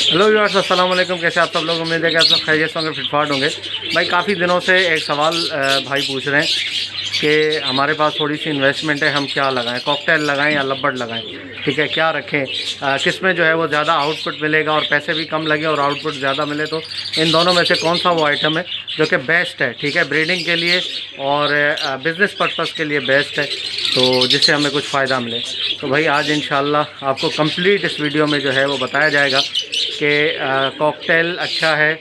Hello viewers, अस्सलाम वालेकुम। कैसे आप सब लोग? उम्मीद है कि आप सब खैरियत होंगे, फिटफाट होंगे। भाई काफ़ी दिनों से एक सवाल भाई पूछ रहे हैं कि हमारे पास थोड़ी सी इन्वेस्टमेंट है, हम क्या लगाएं, कॉकटेल लगाएं या लब्बड़ लगाएं, ठीक है, क्या रखें, किस में जो है वो ज़्यादा आउटपुट मिलेगा और पैसे भी कम लगे और आउटपुट ज़्यादा मिले, तो इन दोनों में से कौन सा वो आइटम है जो कि बेस्ट है, ठीक है, ब्रीडिंग के लिए और बिज़नेस पर्पज़ के लिए बेस्ट है, तो जिससे हमें कुछ फ़ायदा मिले। तो भाई आज इंशाल्लाह आपको कंप्लीट इस वीडियो में जो है वो बताया जाएगा कि कॉकटेल अच्छा है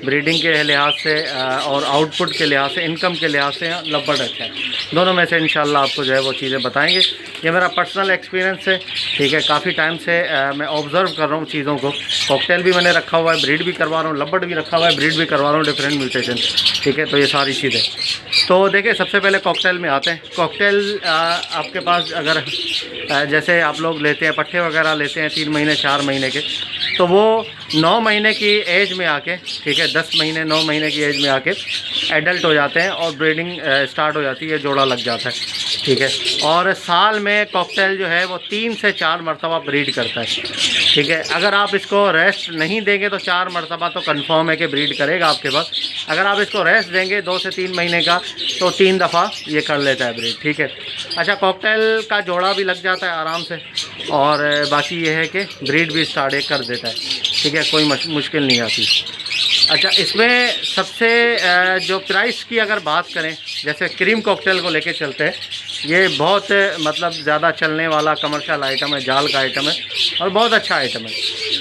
ब्रीडिंग के लिहाज से और आउटपुट के लिहाज से, इनकम के लिहाज से लब्बड़ अच्छा है। दोनों में से इंशाल्लाह आपको जो है वो चीज़ें बताएंगे। ये मेरा पर्सनल एक्सपीरियंस है, ठीक है, काफ़ी टाइम से मैं ऑब्ज़र्व कर रहा हूँ चीज़ों को। कॉकटेल भी मैंने रखा हुआ है, ब्रीड भी करवा रहा हूँ, लब्बड़ भी रखा हुआ है, ब्रीड भी करवा रहा हूँ, डिफरेंट म्यूटेशन, ठीक है। तो ये सारी चीज़ें, तो देखिए सबसे पहले कॉकटेल में आते हैं। कॉकटेल आपके पास अगर जैसे आप लोग लेते हैं पट्ठे वगैरह लेते हैं 3 महीने 4 महीने के, तो वो 9 महीने की एज में आके, ठीक है, 10 महीने 9 महीने की एज में आके एडल्ट हो जाते हैं और ब्रीडिंग स्टार्ट हो जाती है, जोड़ा लग जाता है, ठीक है। और साल में कॉकटेल जो है वो 3 से 4 मरतबा ब्रीड करता है, ठीक है। अगर आप इसको रेस्ट नहीं देंगे तो 4 मरतबा तो कंफर्म है कि ब्रीड करेगा आपके पास। अगर आप इसको रेस्ट देंगे 2 से 3 महीने का तो 3 दफ़ा ये कर लेता है ब्रीड, ठीक है। अच्छा, कॉकटेल का जोड़ा भी लग जाता है आराम से और बाकी ये है कि ब्रीड भी स्टार्ट कर देता है, ठीक है, कोई मुश्किल नहीं आती। अच्छा, इसमें सबसे जो प्राइस की अगर बात करें, जैसे क्रीम कॉकटेल को लेके चलते हैं, ये बहुत मतलब ज़्यादा चलने वाला कमर्शियल आइटम है, जाल का आइटम है और बहुत अच्छा आइटम है,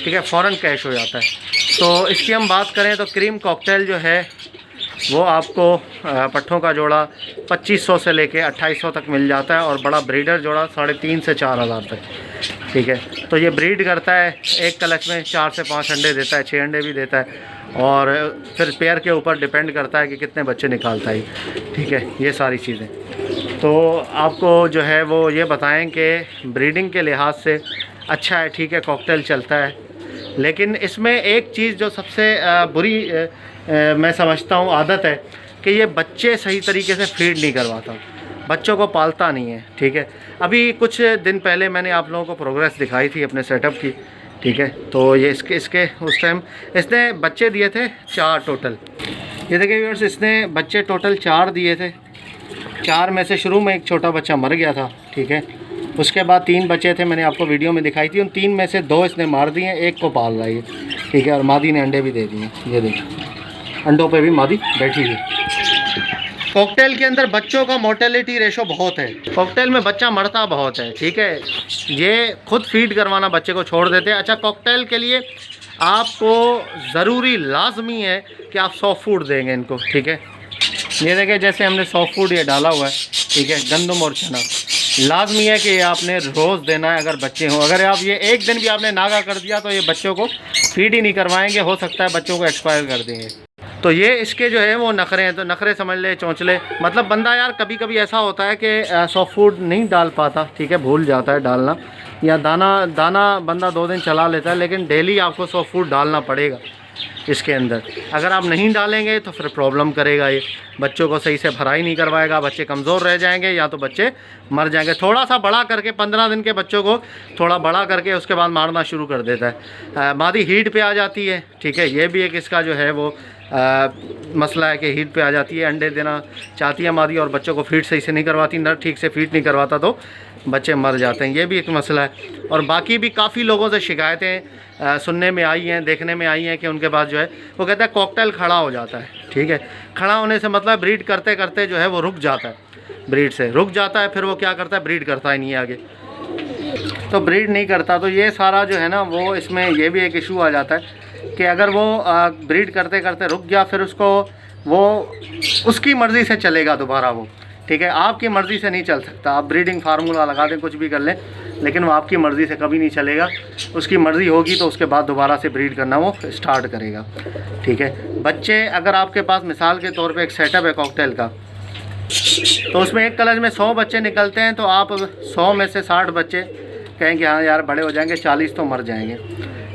ठीक है, फ़ौरन कैश हो जाता है। तो इसकी हम बात करें तो क्रीम कॉकटेल जो है वो आपको पट्ठों का जोड़ा 2500 से लेके 2800 तक मिल जाता है और बड़ा ब्रीडर जोड़ा 3,500 से 4,000 तक, ठीक है। तो ये ब्रीड करता है, एक कलच में 4 से 5 अंडे देता है, 6 अंडे भी देता है और फिर पेयर के ऊपर डिपेंड करता है कि कितने बच्चे निकालता है, ठीक है, ये सारी चीज़ें। तो आपको जो है वो ये बताएं कि ब्रीडिंग के लिहाज से अच्छा है, ठीक है, कॉकटेल चलता है। लेकिन इसमें एक चीज़ जो सबसे बुरी मैं समझता हूँ आदत है कि ये बच्चे सही तरीके से फीड नहीं करवाता, बच्चों को पालता नहीं है, ठीक है। अभी कुछ दिन पहले मैंने आप लोगों को प्रोग्रेस दिखाई थी अपने सेटअप की, ठीक है। तो ये इसके उस टाइम इसने बच्चे दिए थे 4 टोटल। ये देखिए व्यूअर्स, इसने बच्चे टोटल 4 दिए थे। 4 में से शुरू में एक छोटा बच्चा मर गया था, ठीक है। उसके बाद 3 बच्चे थे, मैंने आपको वीडियो में दिखाई थी। उन 3 में से 2 इसने मार दिए, एक को पाल रहा है, ठीक है। और मादी ने अंडे भी दे दिए, ये देखिए अंडों पे भी मादी बैठी हुई। कॉकटेल के अंदर बच्चों का मोर्टेलिटी रेशो बहुत है, कॉकटेल में बच्चा मरता बहुत है, ठीक है। ये खुद फीड करवाना बच्चे को छोड़ देते हैं। अच्छा, कॉकटेल के लिए आपको ज़रूरी लाजमी है कि आप सॉफ्ट फूड देंगे इनको, ठीक है। ये देखें जैसे हमने सॉफ्ट फूड ये डाला हुआ है, ठीक है, गंदम और चना लाजमी है कि ये आपने रोज़ देना है अगर बच्चे हों। अगर आप ये एक दिन भी आपने नागा कर दिया तो ये बच्चों को फीड ही नहीं करवाएंगे, हो सकता है बच्चों को एक्सपायर कर देंगे। तो ये इसके जो है वो नखरे हैं, तो नखरे समझ ले, चौंचले, मतलब बंदा यार कभी कभी ऐसा होता है कि सॉफ्ट फूड नहीं डाल पाता, ठीक है, भूल जाता है डालना, या दाना बंदा 2 दिन चला लेता है, लेकिन डेली आपको सॉफ्ट फूड डालना पड़ेगा इसके अंदर। अगर आप नहीं डालेंगे तो फिर प्रॉब्लम करेगा, ये बच्चों को सही से भराई नहीं करवाएगा, बच्चे कमज़ोर रह जाएंगे या तो बच्चे मर जाएंगे। थोड़ा सा बड़ा करके 15 दिन के बच्चों को थोड़ा बड़ा करके उसके बाद मारना शुरू कर देता है। मादी हीट पे आ जाती है, ठीक है, ये भी एक इसका जो है वो मसला है कि हीट पे आ जाती है, अंडे देना चाहती है मादी और बच्चों को फीड सही से नहीं करवाती, नर ठीक से फीड नहीं करवाता तो बच्चे मर जाते हैं, ये भी एक मसला है। और बाकी भी काफ़ी लोगों से शिकायतें सुनने में आई हैं, देखने में आई हैं कि उनके पास जो है वो कहता है कॉकटेल खड़ा हो जाता है, ठीक है। खड़ा होने से मतलब ब्रीड करते करते जो है वो रुक जाता है, ब्रीड से रुक जाता है, फिर वो क्या करता है, ब्रीड करता ही नहीं आगे, तो ब्रीड नहीं करता। तो ये सारा जो है ना वो इसमें ये भी एक इशू आ जाता है कि अगर वो ब्रीड करते करते रुक गया, फिर उसको वो उसकी मर्ज़ी से चलेगा दोबारा वो, ठीक है, आपकी मर्ज़ी से नहीं चल सकता। आप ब्रीडिंग फार्मूला लगा दें, कुछ भी कर लें, लेकिन वो आपकी मर्ज़ी से कभी नहीं चलेगा। उसकी मर्ज़ी होगी तो उसके बाद दोबारा से ब्रीड करना वो स्टार्ट करेगा, ठीक है। बच्चे अगर आपके पास मिसाल के तौर पे एक सेटअप है कॉकटेल का, तो उसमें एक कलच में 100 बच्चे निकलते हैं, तो आप 100 में से 60 बच्चे कहेंगे हाँ यार बड़े हो जाएंगे, 40 तो मर जाएंगे,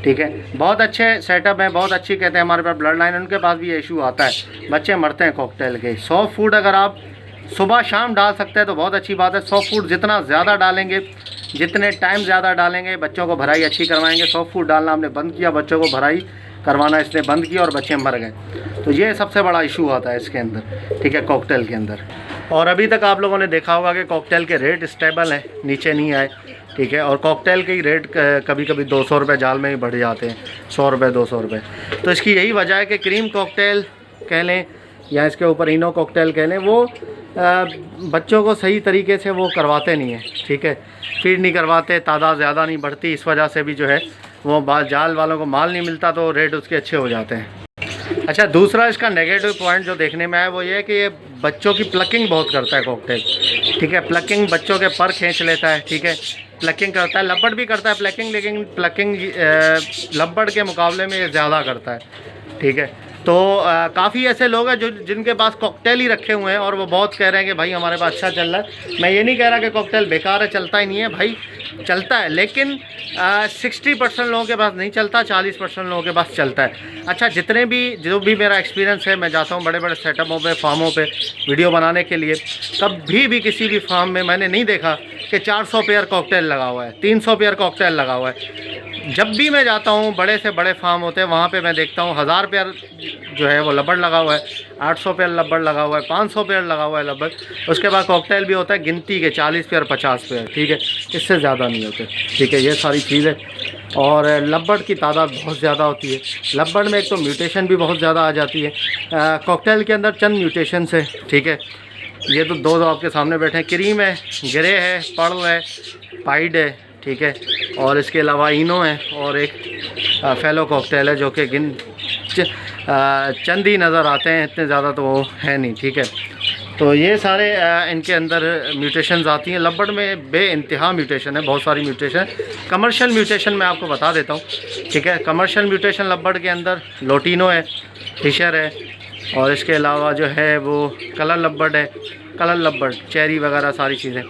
ठीक है। बहुत अच्छे सेटअप हैं, बहुत अच्छी कहते हैं हमारे पास ब्लड लाइन, उनके पास भी ये इशू आता है, बच्चे मरते हैं कॉकटेल के। सॉफ्ट फूड अगर आप सुबह शाम डाल सकते हैं तो बहुत अच्छी बात है। सॉफ्ट फूड जितना ज़्यादा डालेंगे जितने टाइम ज़्यादा डालेंगे बच्चों को भराई अच्छी करवाएंगे। सॉफ्ट फूड डालना हमने बंद किया, बच्चों को भराई करवाना इसने बंद किया और बच्चे मर गए। तो ये सबसे बड़ा इशू आता है इसके अंदर, ठीक है, कॉकटेल के अंदर। और अभी तक आप लोगों ने देखा होगा कि कॉकटेल के रेट स्टेबल है, नीचे नहीं आए, ठीक है। और कॉकटेल के ही रेट कभी कभी 200 रुपये जाल में ही बढ़ जाते हैं, 100 रुपये 200 रुपये। तो इसकी यही वजह है कि क्रीम कॉकटेल कह लें या इसके ऊपर इनो कॉकटेल कह लें, वो बच्चों को सही तरीके से वो करवाते नहीं हैं, ठीक है, फीड नहीं करवाते, तादाद ज़्यादा नहीं बढ़ती। इस वजह से भी जो है वो जाल वालों को माल नहीं मिलता, तो रेट उसके अच्छे हो जाते हैं। अच्छा, दूसरा इसका नेगेटिव पॉइंट जो देखने में आया वो ये है कि ये बच्चों की प्लकिंग बहुत करता है कॉकटेल, ठीक है। प्लकिंग बच्चों के पर खींच लेता है, ठीक है, प्लकिंग करता है। लब्बड़ भी करता है प्लकिंग, लेकिन प्लकिंग लब्बड़ के मुकाबले में ये ज़्यादा करता है, ठीक है। तो काफ़ी ऐसे लोग हैं जो जिनके पास कॉकटेल ही रखे हुए हैं और वो बहुत कह रहे हैं कि भाई हमारे पास अच्छा चल रहा है। मैं ये नहीं कह रहा कि कॉकटेल बेकार है, चलता ही नहीं है भाई, चलता है, लेकिन 60% लोगों के पास नहीं चलता, 40% लोगों के पास चलता है। अच्छा, जो भी मेरा एक्सपीरियंस है, मैं जाता हूँ बड़े बड़े सेटअपों पे, फार्मों पे वीडियो बनाने के लिए, कभी भी किसी भी फार्म में मैंने नहीं देखा कि 400 पेयर कॉकटेल लगा हुआ है, 300 पेयर कॉकटेल लगा हुआ है। जब भी मैं जाता हूँ, बड़े से बड़े फार्म होते हैं वहाँ पे मैं देखता हूँ 1000 पेयर जो है वो लब्बड़ लगा हुआ है, 800 पेयर लब्बड़ लगा हुआ है, 500 पेयर लगा हुआ है लब्बड़। उसके बाद कॉकटेल भी होता है गिनती के 40 पेयर 50 पेयर, ठीक है, इससे ज़्यादा नहीं होते, ठीक है। ये सारी चीज़ें, और लब्बड़ की तादाद बहुत ज़्यादा होती है। लब्बड़ में एक तो म्यूटेशन भी बहुत ज़्यादा आ जाती है। कॉकटेल के अंदर चंद म्यूटेशन है, ठीक है। ये तो दो आपके सामने बैठे हैं, क्रीम है, ग्रे है, पर्ल है, पाइड है, ठीक है, और इसके अलावा इनो है, और एक फेलो कॉकटेल है जो कि चंद ही नज़र आते हैं, इतने ज़्यादा तो वो है नहीं, ठीक है। तो ये सारे इनके अंदर म्यूटेशंस आती हैं। लब्बड़ में बेइंतहा म्यूटेशन है, बहुत सारी म्यूटेशन। कमर्शियल म्यूटेशन मैं आपको बता देता हूँ, ठीक है। कमर्शियल म्यूटेशन लब्बड़ के अंदर लोटिनो है, फिशर है, और इसके अलावा जो है वो कलर लब्बड़ है, कलर लब्बड़, चेरी वगैरह सारी चीज़ें,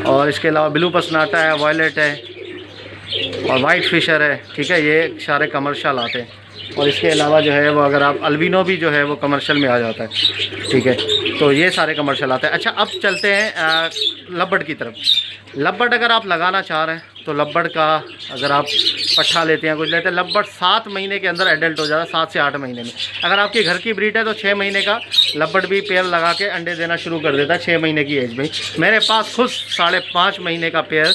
और इसके अलावा ब्लू पसनाटा है, वायलेट है, और वाइट फिशर है, ठीक है। ये सारे कमर्शियल आते हैं। और इसके अलावा जो है वो अगर आप अल्बिनो भी जो है वो कमर्शियल में आ जाता है, ठीक है। तो ये सारे कमर्शियल आते हैं। अच्छा, अब चलते हैं लब्बड़ की तरफ। लब्बड़ अगर आप लगाना चाह रहे हैं तो लब्बड़ का अगर आप पट्ठा लेते हैं, कुछ लेते हैं, लब्बड़ 7 महीने के अंदर एडल्ट हो जाता है, 7 से 8 महीने में। अगर आपकी घर की ब्रीड है तो 6 महीने का लब्बड़ भी पेयर लगा के अंडे देना शुरू कर देता है, 6 महीने की एज में। मेरे पास खुद 5.5 महीने का पेयर,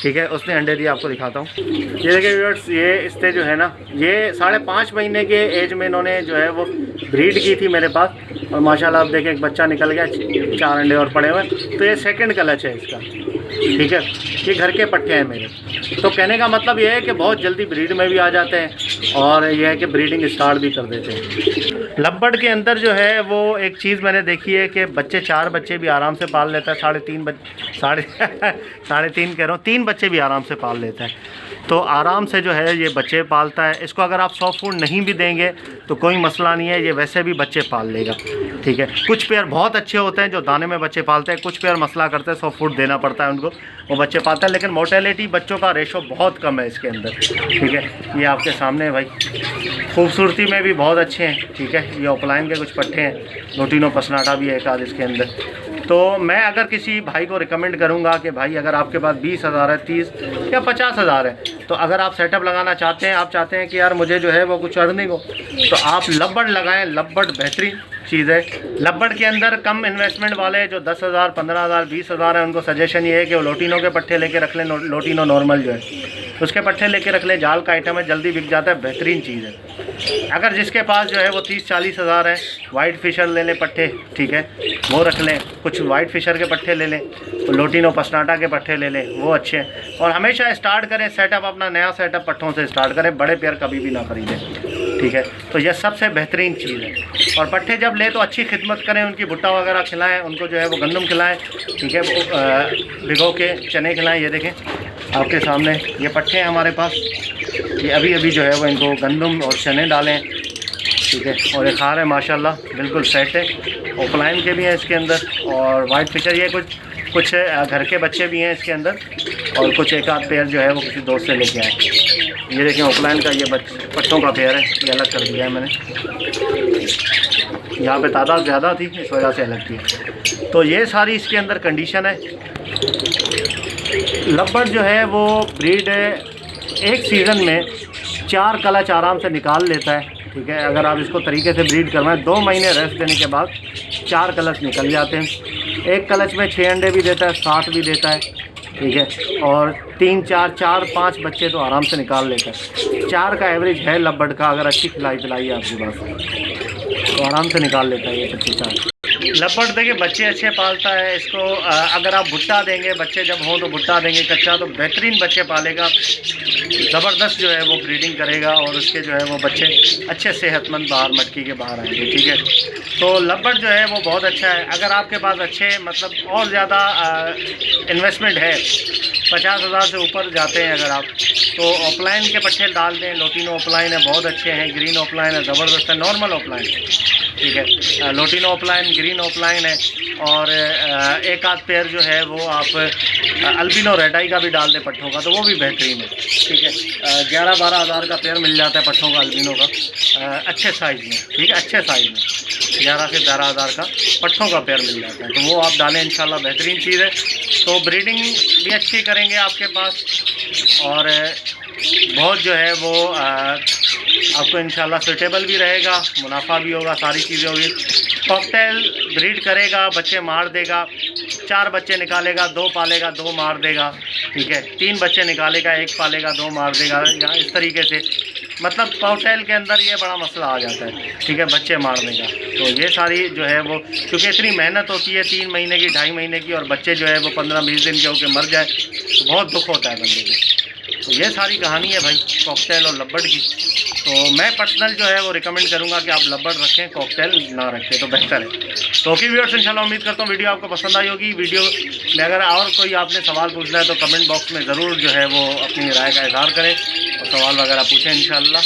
ठीक है, उसने अंडे दिए, आपको दिखाता हूँ। ये देखिए व्यूअर्स, ये इससे जो है ना, ये 5.5 महीने के एज में इन्होंने जो है वो ब्रीड की थी मेरे पास, और माशाल्लाह आप देखें एक बच्चा निकल गया, 4 अंडे और पड़े हुए। तो ये सेकंड क्लच है इसका, ठीक है। ये घर के पट्टे हैं मेरे। तो कहने का मतलब ये है कि बहुत जल्दी ब्रीड में भी आ जाते हैं, और यह है कि ब्रीडिंग स्टार्ट भी कर देते हैं। लब्बड़ के अंदर जो है वो एक चीज़ मैंने देखी है कि बच्चे 4 बच्चे भी आराम से पाल लेता है, 3.5 कह रहा हूँ, 3 बच्चे भी आराम से पाल लेता है। तो आराम से जो है ये बच्चे पालता है। इसको अगर आप सॉफ्ट फूड नहीं भी देंगे तो कोई मसला नहीं है, ये वैसे भी बच्चे पाल लेगा, ठीक है। कुछ पेयर बहुत अच्छे होते हैं जो दाने में बच्चे पालते हैं, कुछ पेयर मसला करते हैं, सॉफ्ट फूड देना पड़ता है उनको, वो बच्चे पालता है। लेकिन मोर्टेलिटी बच्चों का रेशो बहुत कम है इसके अंदर, ठीक है। ये आपके सामने है भाई, खूबसूरती में भी बहुत अच्छे हैं, ठीक है। ये ऑफलाइन के कुछ पट्टे हैं, लोटिनो पसनाटा भी है एक आध इसके अंदर। तो मैं अगर किसी भाई को रिकमेंड करूंगा कि भाई अगर आपके पास 20,000 है, 30 या 50,000 है, तो अगर आप सेटअप लगाना चाहते हैं, आप चाहते हैं कि यार मुझे जो है वो कुछ अर्निंग हो, तो आप लब्बड़ लगाएं। लब्बड़ बेहतरीन चीज़ है। लब्बड़ के अंदर कम इन्वेस्टमेंट वाले जो 10,000, 15,000, 20,000 है, उनको सजेशन ये है कि वो लोटिनो के पट्टे लेके रख लें। लोटिनो नॉर्मल जो है उसके पट्टे लेके रख लें, जाल का आइटम है, जल्दी बिक जाता है, बेहतरीन चीज़ है। अगर जिसके पास जो है वो 30-40 हज़ार है, वाइट फिशर ले लें पट्टे, ठीक है, वो रख लें। कुछ वाइट फिशर के पट्टे ले लें, तो लोटिनो पसनाटा के पट्टे ले लें, वो अच्छे हैं। और हमेशा स्टार्ट करें सेटअप, अपना नया सेटअप पट्टों से स्टार्ट करें, बड़े पेयर कभी भी ना खरीदें, ठीक है। तो यह सबसे बेहतरीन चीज़ है। और पट्टे जब ले तो अच्छी खिदमत करें, उनकी भुट्टा वगैरह खिलाएं, उनको जो है वो गंदम खिलाएं, ठीक है, भिगो के चने खिलाएं। ये देखें आपके सामने ये पट्टे हैं हमारे पास, ये अभी अभी जो है वो इनको गंदम और चने डालें, ठीक है। और ये खा रहे हैं माशाल्लाह, बिल्कुल सेट है। ऑफलाइन के भी हैं इसके अंदर, और वाइट फिशर ये कुछ घर के बच्चे भी हैं इसके अंदर, और कुछ एक आध पेयर जो है वो किसी दोस्त से लेके आए। ये देखें ऑफलाइन का ये पट्टों का पेयर है, ये अलग कर दिया है मैंने, यहाँ पे तादाद ज़्यादा थी इस वजह से अलग किया। तो ये सारी इसके अंदर कंडीशन है। लब्बड़ जो है वो ब्रीड एक सीज़न में 4 कलच आराम से निकाल लेता है। ठीक है, अगर आप इसको तरीके से ब्रीड करवाएं 2 महीने रेस्ट देने के बाद 4 कलच निकल जाते हैं। एक कलच में 6 अंडे भी देता है, 7 भी देता है। ठीक है, और 3 4 4 5 बच्चे तो आराम से निकाल लेता है। 4 का एवरेज है लब्बड़ का, अगर अच्छी खिलाई पिलाई है आपके पास तो आराम से निकाल लेता है ये 25 लब्बड़। देखिए बच्चे अच्छे पालता है इसको। अगर आप भुट्टा देंगे, बच्चे जब हों तो भुट्टा देंगे कच्चा, तो बेहतरीन बच्चे पालेगा, ज़बरदस्त जो है वो ब्रीडिंग करेगा और उसके जो है वो बच्चे अच्छे सेहतमंद बाहर मटकी के बाहर आएंगे। ठीक है, तो लब्बड़ जो है वो बहुत अच्छा है। अगर आपके पास अच्छे मतलब और ज़्यादा इन्वेस्टमेंट है, 50,000 से ऊपर जाते हैं अगर आप, तो ऑफलाइन के पट्टे डाल दें। लोटिनो ऑफलाइन है, बहुत अच्छे हैं। ग्रीन ऑफलाइन है, ज़बरदस्त है। नॉर्मल ऑफलाइन, ठीक है, लोटिनो ऑफलाइन, ग्रीन ऑफलाइन है। और एक आध पेयर जो है वो आप अल्बिनो रेड आई का भी डाल दें पट्ठों का, तो वो भी बेहतरीन है। ठीक है, 11-12 हज़ार का पेयर मिल जाता है पट्ठों का अल्बिनो का, अच्छे साइज़ में। ठीक है, अच्छे साइज़ में 11 से 12 हज़ार का पट्ठों का पेयर मिल जाता है, तो वो आप डालें, इंशाल्लाह बेहतरीन चीज़ है। तो ब्रीडिंग भी अच्छी करेंगे आपके पास और बहुत जो है वो आपको इंशाल्लाह सूटेबल भी रहेगा, मुनाफा भी होगा, सारी चीज़ें होगी। कॉकटेल ब्रीड करेगा, बच्चे मार देगा, 4 बच्चे निकालेगा, 2 पालेगा, 2 मार देगा। ठीक है, 3 बच्चे निकालेगा, 1 पालेगा, 2 मार देगा, या इस तरीके से। मतलब कॉकटेल के अंदर ये बड़ा मसला आ जाता है। ठीक है, बच्चे मारने का। तो ये सारी जो है वो, क्योंकि इतनी मेहनत होती है 3 महीने की, 2.5 महीने की, और बच्चे जो है वो 15-20 दिन के होकर मर जाए तो बहुत दुख होता है बंदे को। तो ये सारी कहानी है भाई कॉकटेल और लब्बड़ की। तो मैं पर्सनल जो है वो रिकमेंड करूंगा कि आप लब्बड़ रखें, कॉकटेल ना रखें तो बेहतर है। तो ओके व्यूअर्स, इंशाल्लाह उम्मीद करता हूँ वीडियो आपको पसंद आई होगी। वीडियो में अगर और कोई आपने सवाल पूछना है तो कमेंट बॉक्स में ज़रूर जो है वो अपनी राय का इज़हार करें और सवाल वगैरह पूछें इंशाल्लाह।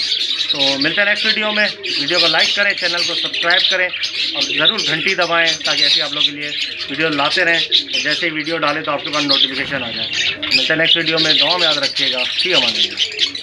तो मिलते हैं नेक्स्ट वीडियो में। वीडियो को लाइक करें, चैनल को सब्सक्राइब करें और ज़रूर घंटी दबाएँ ताकि ऐसे आप लोगों के लिए वीडियो लाते रहें और जैसे ही वीडियो डालें तो आपके पास नोटिफिकेशन आ जाए। मिलते हैं नेक्स्ट वीडियो में। दुआ में याद रखिएगा। ठीक है, हमारे